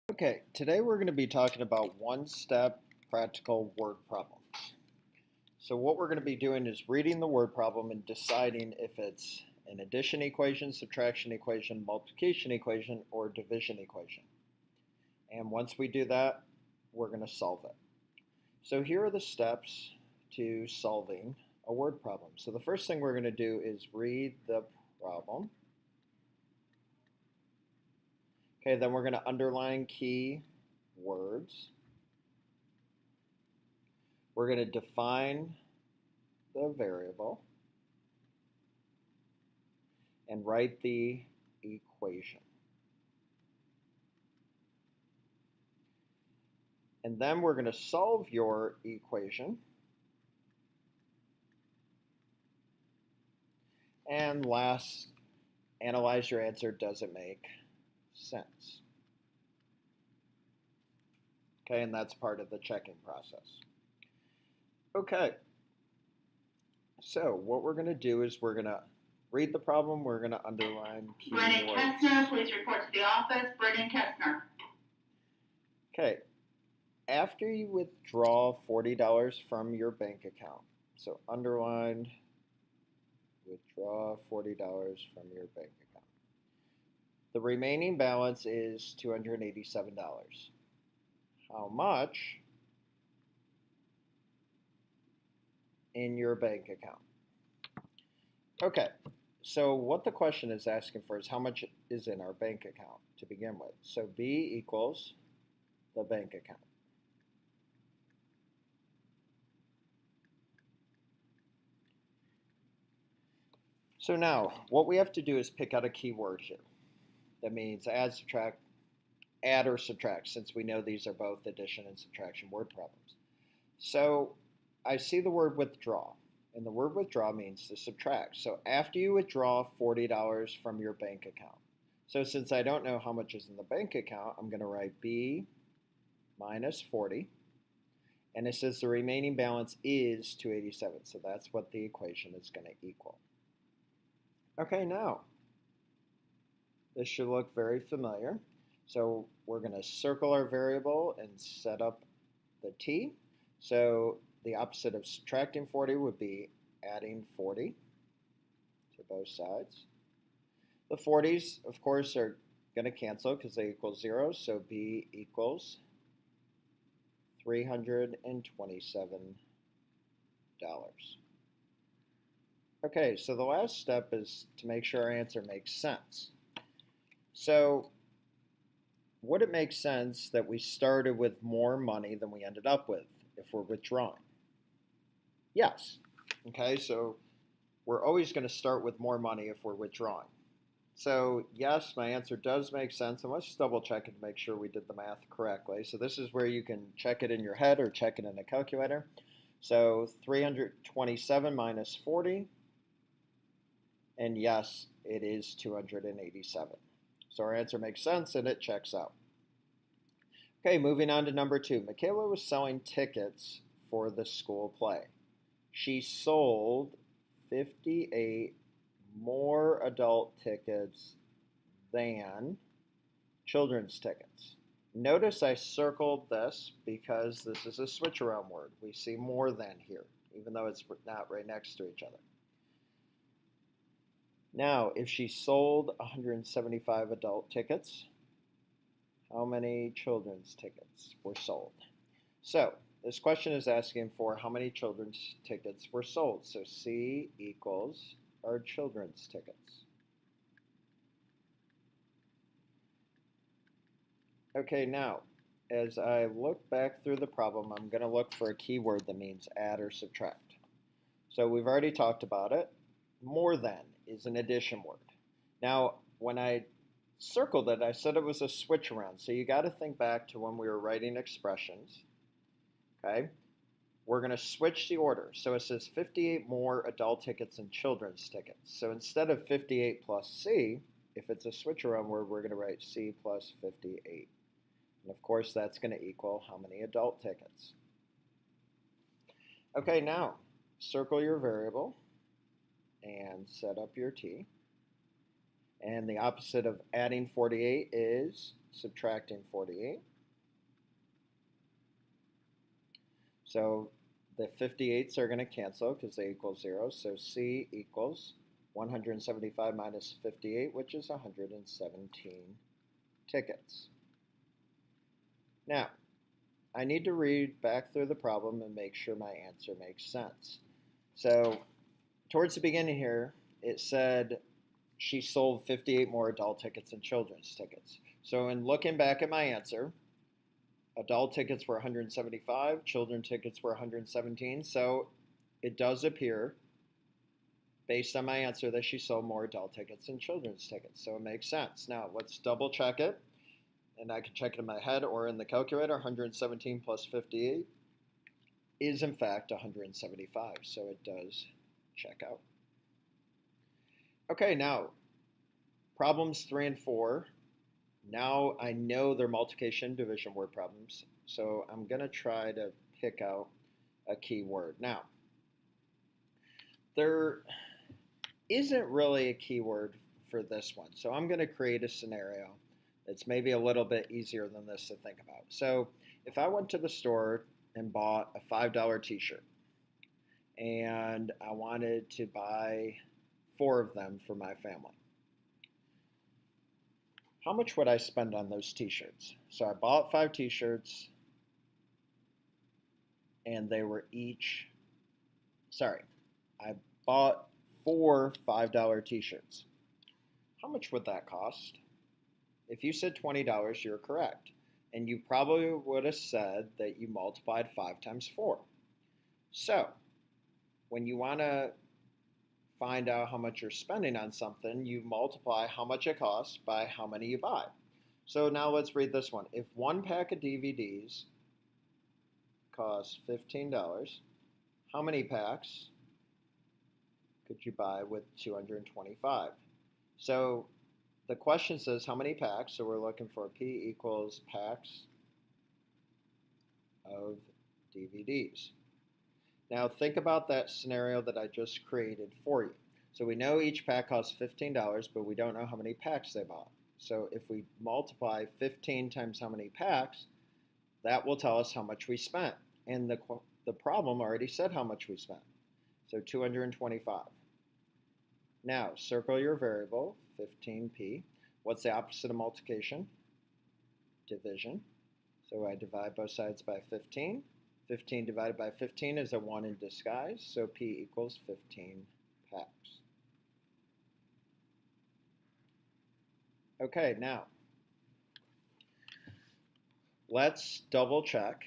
Okay, today we're going to be talking about one-step practical word problems. So what we're going to be doing is reading the word problem and deciding if it's an addition equation, subtraction equation, multiplication equation, or division equation. And once we do that, we're going to solve it. So here are the steps to solving a word problem. So the first thing we're going to do is read the problem. Okay, then we're going to underline key words. We're going to define the variable and write the equation. And then we're going to solve your equation. And last, analyze your answer. Does it make sense? Okay, and that's part of the checking process. Okay, so what we're going to do is we're going to read the problem. We're going to underline key Brennan words. Kestner, please report to the office. Brennan Kestner. Okay, after you withdraw $40 from your bank account, so underlined, withdraw $40 from your bank account. The remaining balance is $287. How much in your bank account? Okay, so what the question is asking for is how much is in our bank account to begin with. So B equals the bank account. So now, what we have to do is pick out a keyword here. That means add, subtract, add or subtract, since we know these are both addition and subtraction word problems. So I see the word withdraw, and the word withdraw means to subtract. So after you withdraw $40 from your bank account. So since I don't know how much is in the bank account, I'm going to write B minus 40. And it says the remaining balance is 287. So that's what the equation is going to equal. Okay, now, this should look very familiar. So we're going to circle our variable and set up the t. So the opposite of subtracting 40 would be adding 40 to both sides. The 40s, of course, are going to cancel because they equal 0. So b equals $327. Okay, so the last step is to make sure our answer makes sense. So would it make sense that we started with more money than we ended up with if we're withdrawing? Yes. Okay, so we're always going to start with more money if we're withdrawing. So yes, my answer does make sense, and let's just double check it to make sure we did the math correctly. So this is where you can check it in your head or check it in a calculator. So 327 minus 40. And yes, it is 287. So our answer makes sense and it checks out. Okay, moving on to number 2. Michaela was selling tickets for the school play. She sold 58 more adult tickets than children's tickets. Notice I circled this because this is a switch around word. We see more than here, even though it's not right next to each other. Now, if she sold 175 adult tickets, how many children's tickets were sold? So, this question is asking for how many children's tickets were sold. So, C equals our children's tickets. Okay, now, as I look back through the problem, I'm going to look for a keyword that means add or subtract. So, we've already talked about it. More than is an addition word. Now, when I circled it, I said it was a switch around. So you got to think back to when we were writing expressions. Okay, we're going to switch the order. So it says 58 more adult tickets than children's tickets. So instead of 58 plus C, if it's a switch around word, we're going to write C plus 58. And of course, that's going to equal how many adult tickets. Okay, now circle your variable and set up your t. And the opposite of adding 48 is subtracting 48. So the 58s are going to cancel because they equal 0. So C equals 175 minus 58, which is 117 tickets. Now, I need to read back through the problem and make sure my answer makes sense. So towards the beginning here, it said she sold 58 more adult tickets than children's tickets. So in looking back at my answer, adult tickets were 175, children tickets were 117. So it does appear, based on my answer, that she sold more adult tickets than children's tickets. So it makes sense. Now let's double check it. And I can check it in my head or in the calculator. 117 plus 58 is in fact 175. So it does check out. Okay, now problems 3 and 4. Now I know they're multiplication division word problems. So I'm going to try to pick out a key word. Now, there isn't really a keyword for this one. So I'm going to create a scenario that's maybe a little bit easier than this to think about. So if I went to the store and bought a $5 t-shirt and I wanted to buy 4 of them for my family, how much would I spend on those t-shirts? So I bought 5 t-shirts and they were each, I bought 4 $5 t-shirts. How much would that cost? If you said $20, you're correct. And you probably would have said that you multiplied 5 times 4. So, when you want to find out how much you're spending on something, you multiply how much it costs by how many you buy. So now let's read this one. If one pack of DVDs costs $15, how many packs could you buy with 225? So the question says how many packs, so we're looking for P equals packs of DVDs. Now think about that scenario that I just created for you. So we know each pack costs $15, but we don't know how many packs they bought. So if we multiply 15 times how many packs, that will tell us how much we spent. And the problem already said how much we spent. So 225. Now circle your variable, 15p. What's the opposite of multiplication? Division. So I divide both sides by 15. 15 divided by 15 is a 1 in disguise, so p equals 15 packs. Okay, now let's double check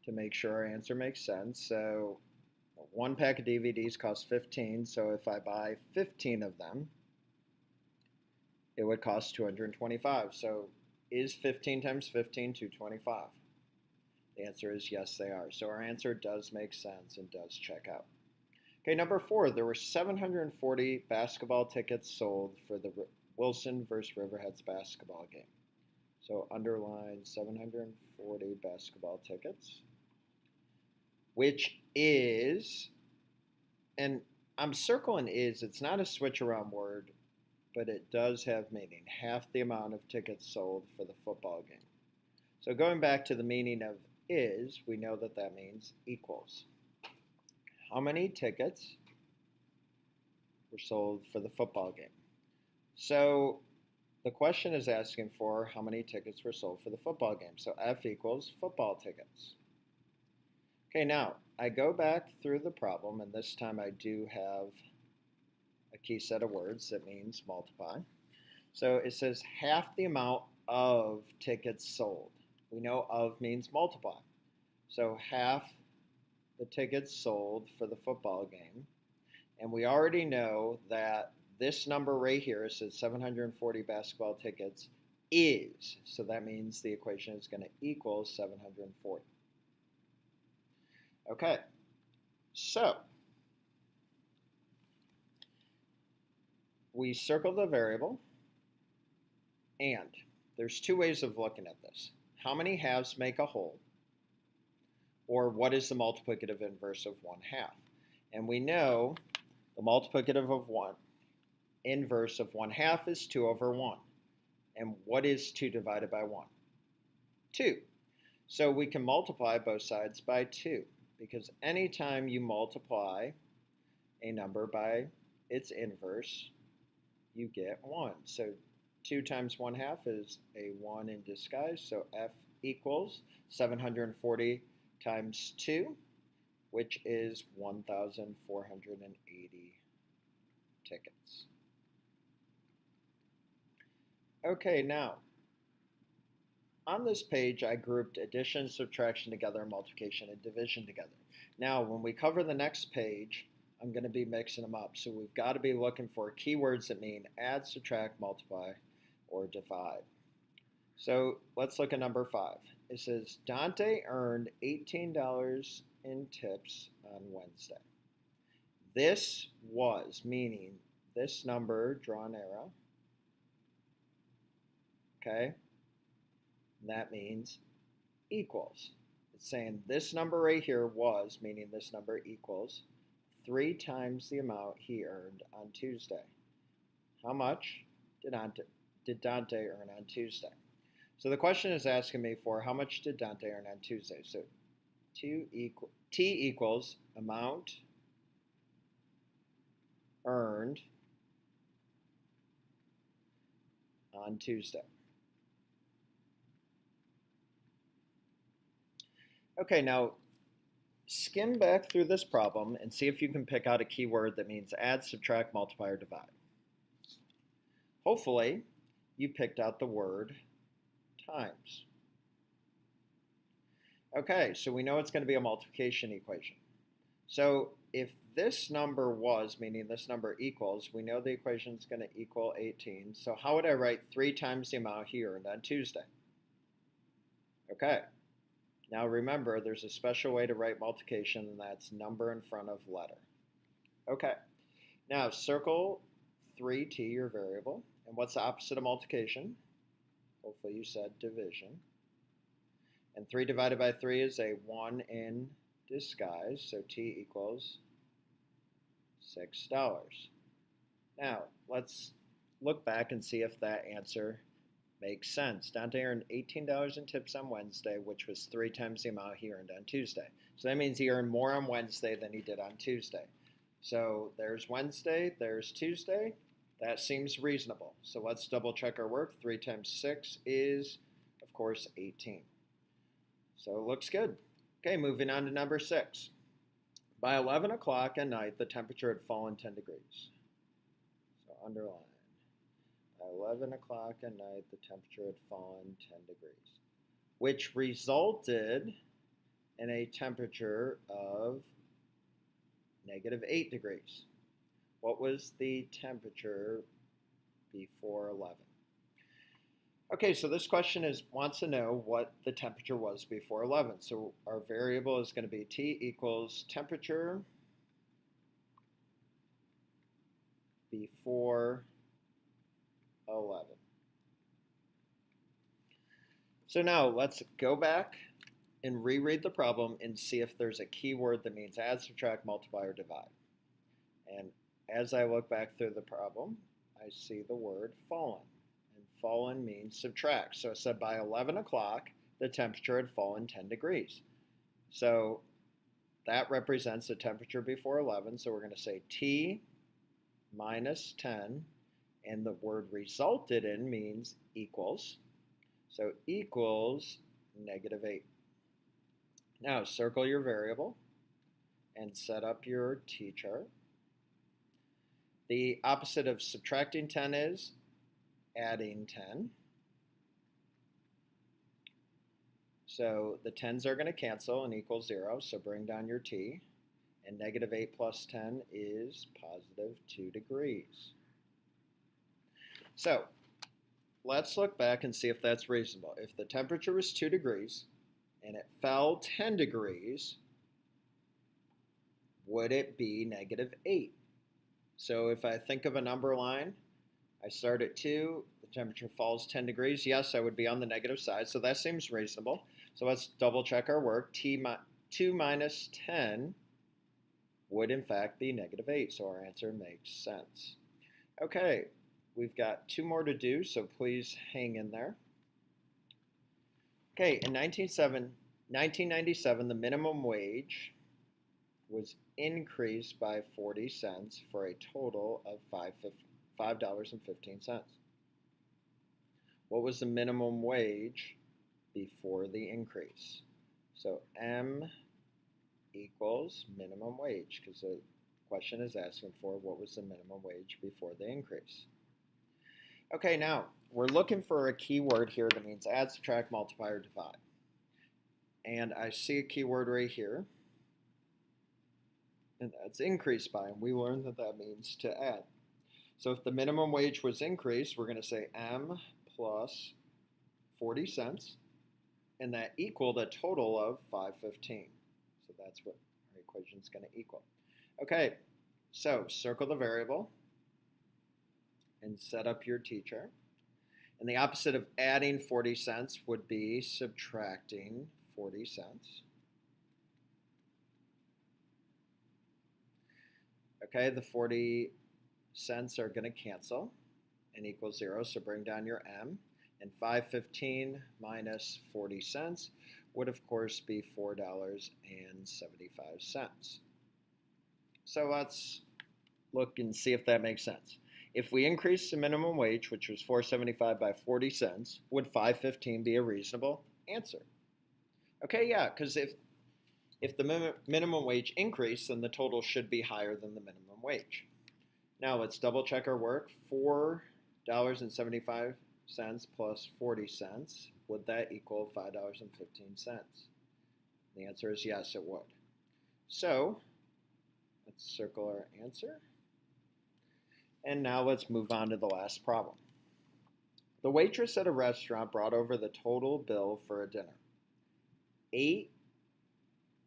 to make sure our answer makes sense. So 1 pack of DVDs costs 15, so if I buy 15 of them, it would cost 225. So is 15 times 15 225? The answer is yes, they are. So our answer does make sense and does check out. Okay, number 4, there were 740 basketball tickets sold for the Wilson versus Riverheads basketball game. So underline 740 basketball tickets, which is, and I'm circling is, it's not a switch around word, but it does have meaning. Half the amount of tickets sold for the football game. So going back to the meaning of is, we know that that means equals. How many tickets were sold for the football game? So the question is asking for how many tickets were sold for the football game. So F equals football tickets. Okay, now I go back through the problem, and this time I do have a key set of words that means multiply. So it says half the amount of tickets sold. We know of means multiply. So half the tickets sold for the football game. And we already know that this number right here says 740 basketball tickets is. So that means the equation is going to equal 740. Okay, so we circle the variable, and there's 2 ways of looking at this. How many halves make a whole? Or what is the multiplicative inverse of 1/2? And we know the multiplicative of 1, inverse of 1/2 is 2 over 1. And what is 2 divided by 1? 2. So we can multiply both sides by 2, because anytime you multiply a number by its inverse, you get 1. So 2 times 1/2 is a 1 in disguise, so F equals 740 times 2, which is 1,480 tickets. Okay, now, on this page, I grouped addition, subtraction together, multiplication, and division together. Now, when we cover the next page, I'm going to be mixing them up. So we've got to be looking for keywords that mean add, subtract, multiply, or divide. So let's look at number 5. It says, Dante earned $18 in tips on Wednesday. This was, meaning this number, draw an arrow. Okay? And that means equals. It's saying this number right here was, meaning this number equals 3 times the amount he earned on Tuesday. How much did Dante earn on Tuesday? So the question is asking me for how much did Dante earn on Tuesday? So T equals amount earned on Tuesday. Okay, now skim back through this problem and see if you can pick out a keyword that means add, subtract, multiply, or divide. Hopefully, you picked out the word times. Okay, so we know it's going to be a multiplication equation. So if this number was, meaning this number equals, we know the equation is going to equal 18. So how would I write 3 times the amount he earned on Tuesday? Okay. Now remember, there's a special way to write multiplication, and that's number in front of letter. Okay. Now circle 3t, your variable. And what's the opposite of multiplication? Hopefully you said division. And 3 divided by 3 is a 1 in disguise, so t equals $6. Now, let's look back and see if that answer makes sense. Dante earned $18 in tips on Wednesday, which was 3 times the amount he earned on Tuesday. So that means he earned more on Wednesday than he did on Tuesday. So there's Wednesday, there's Tuesday. That seems reasonable. So let's double check our work. 3 times 6 is, of course, 18. So it looks good. Okay, moving on to number 6. By 11 o'clock at night, the temperature had fallen 10 degrees. So underline. By 11 o'clock at night, the temperature had fallen 10 degrees, which resulted in a temperature of -8 degrees. What was the temperature before 11? Okay, so this question wants to know what the temperature was before 11. So our variable is going to be T equals temperature before 11. So now let's go back and reread the problem and see if there's a keyword that means add, subtract, multiply, or divide. And as I look back through the problem, I see the word fallen. And fallen means subtract. So it said by 11 o'clock, the temperature had fallen 10 degrees. So that represents the temperature before 11. So we're going to say T minus 10. And the word resulted in means equals. So equals -8. Now circle your variable and set up your t-chart. The opposite of subtracting 10 is adding 10. So the 10s are going to cancel and equal 0, so bring down your t. And -8 plus 10 is +2 degrees. So let's look back and see if that's reasonable. If the temperature was 2 degrees and it fell 10 degrees, would it be -8? So if I think of a number line, I start at 2, the temperature falls 10 degrees. Yes, I would be on the negative side, so that seems reasonable. So let's double check our work. 2 minus 10 would in fact be -8, so our answer makes sense. Okay, we've got 2 more to do, so please hang in there. Okay, in 1997, the minimum wage was increased by 40 cents for a total of $5.15. What was the minimum wage before the increase? So M equals minimum wage, because the question is asking for what was the minimum wage before the increase. Okay, now we're looking for a keyword here that means add, subtract, multiply, or divide. And I see a keyword right here, and that's increased by, and we learned that that means to add. So if the minimum wage was increased, we're going to say M plus 40 cents, and that equaled a total of $5.15. So that's what our equation is going to equal. Okay, so circle the variable and set up your t-chart. And the opposite of adding 40 cents would be subtracting 40 cents. Okay, the 40 cents are going to cancel and equal 0, so bring down your M. And $5.15 minus 40 cents would, of course, be $4.75. So let's look and see if that makes sense. If we increase the minimum wage, which was $4.75 by 40 cents, would $5.15 be a reasonable answer? Okay, yeah, because if the minimum wage increased, then the total should be higher than the minimum wage. Now let's double check our work. $4.75 plus 40 cents, would that equal $5.15? The answer is yes, it would. So let's circle our answer. And now let's move on to the last problem. The waitress at a restaurant brought over the total bill for a dinner. 8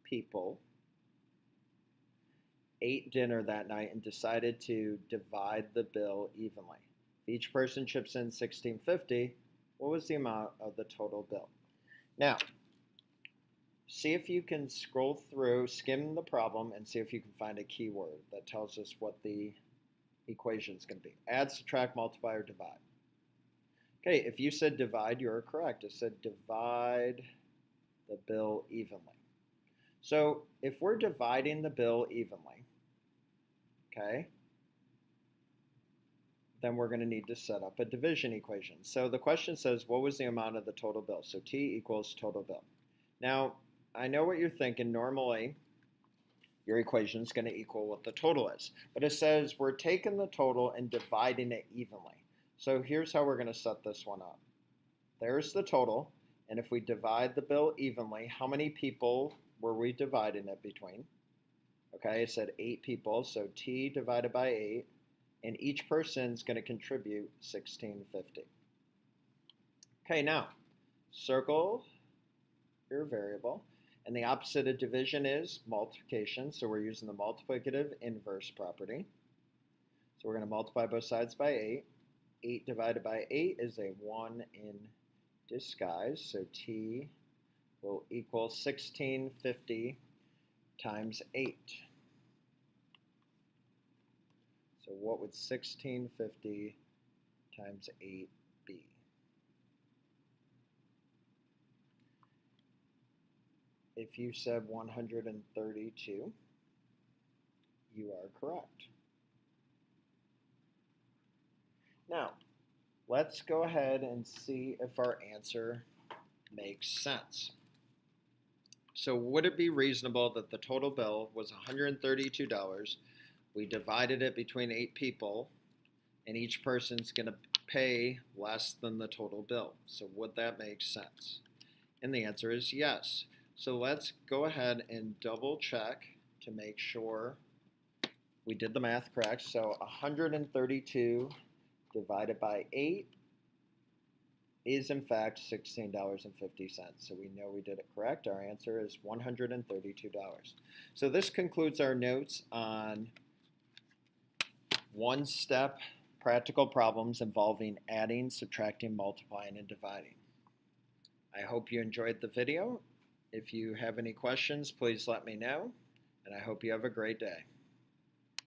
people ate dinner that night and decided to divide the bill evenly. If each person chips in $16.50, what was the amount of the total bill? Now, see if you can scroll through, skim the problem, and see if you can find a keyword that tells us what the equation is going to be. Add, subtract, multiply, or divide. Okay, if you said divide, you're correct. It said divide the bill evenly. So if we're dividing the bill evenly, okay, then we're going to need to set up a division equation. So the question says, what was the amount of the total bill? So T equals total bill. Now, I know what you're thinking. Normally, your equation is going to equal what the total is. But it says we're taking the total and dividing it evenly. So here's how we're going to set this one up. There's the total. And if we divide the bill evenly, how many people were we dividing it between? Okay, I said 8 people. So T divided by 8. And each person's going to contribute $16.50. Okay, now circle your variable. And the opposite of division is multiplication. So we're using the multiplicative inverse property. So we're going to multiply both sides by 8. 8 divided by 8 is a 1 in disguise. So T will equal $16.50 times 8. So what would $16.50 times 8 be? If you said 132, you are correct. Now, let's go ahead and see if our answer makes sense. So would it be reasonable that the total bill was $132? We divided it between 8 people, and each person's going to pay less than the total bill. So would that make sense? And the answer is yes. So let's go ahead and double check to make sure we did the math correct. So 132 divided by 8 is in fact $16.50. So we know we did it correct. Our answer is $132. So this concludes our notes on one-step practical problems involving adding, subtracting, multiplying, and dividing. I hope you enjoyed the video. If you have any questions, please let me know, and I hope you have a great day.